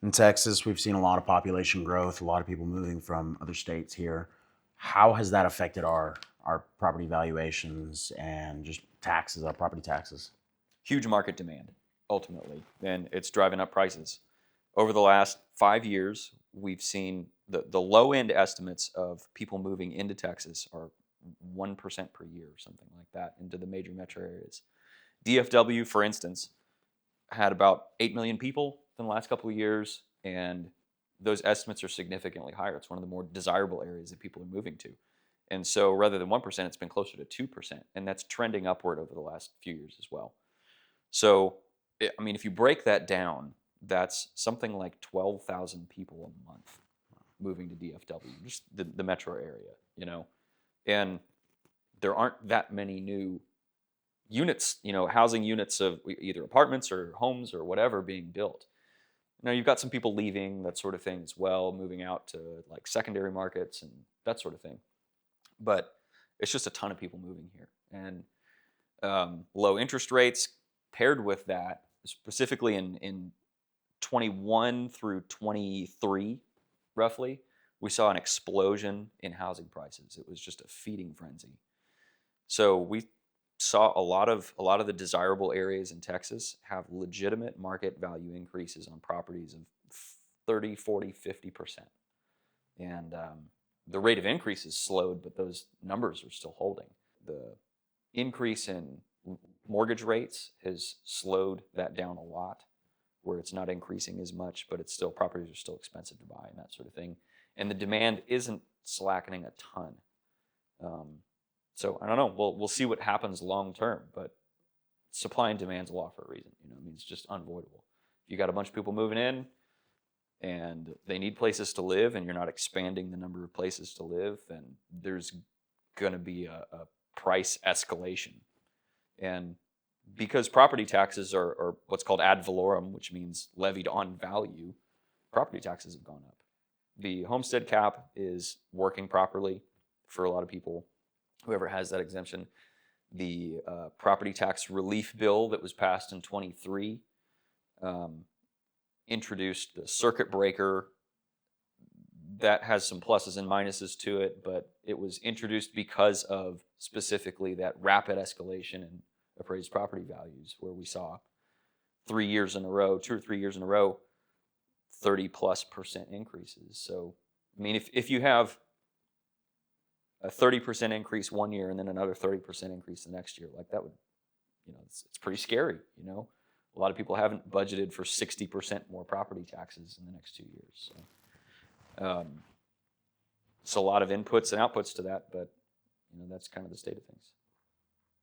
In Texas, we've seen a lot of population growth, a lot of people moving from other states here. How has that affected our property valuations and just taxes, our property taxes? Huge market demand, ultimately, and it's driving up prices. Over the last 5 years, we've seen the low end estimates of people moving into Texas are 1% per year or something like that into the major metro areas. DFW, for instance, had about 8 million people in the last couple of years, and those estimates are significantly higher. It's one of the more desirable areas that people are moving to. And so rather than 1%, it's been closer to 2%, and that's trending upward over the last few years as well. So, I mean, if you break that down, that's something like 12,000 people a month moving to DFW, just the metro area, you know. And there aren't that many new units, housing units of either apartments or homes or whatever being built. Now, you've got some people leaving, that sort of thing as well, moving out to like secondary markets and that sort of thing. But it's just a ton of people moving here. And low interest rates paired with that, specifically in 21 through 23, roughly, we saw an explosion in housing prices. It was just a feeding frenzy. So we saw a lot of the desirable areas in Texas have legitimate market value increases on properties of 30, 40, 50%. And the rate of increase has slowed, but those numbers are still holding. The increase in mortgage rates has slowed that down a lot, where it's not increasing as much, but it's still, properties are still expensive to buy and that sort of thing. And the demand isn't slackening a ton. So I don't know. We'll see what happens long term, but supply and demand's a law for a reason. I mean, it's just unavoidable. If you got a bunch of people moving in and they need places to live, and you're not expanding the number of places to live, then there's going to be a price escalation. And because property taxes are what's called ad valorem, which means levied on value, property taxes have gone up. The homestead cap is working properly for a lot of people, whoever has that exemption. The property tax relief bill that was passed in 23 introduced the circuit breaker. That has some pluses and minuses to it, but it was introduced because of specifically that rapid escalation in appraised property values, where we saw 3 years in a row, 2 or 3 years in a row, 30+% increases. So, I mean, if you have a 30% increase one year and then another 30% increase the next year, like that would, it's pretty scary, A lot of people haven't budgeted for 60% more property taxes in the next 2 years. So, it's a lot of inputs and outputs to that, but, that's kind of the state of things.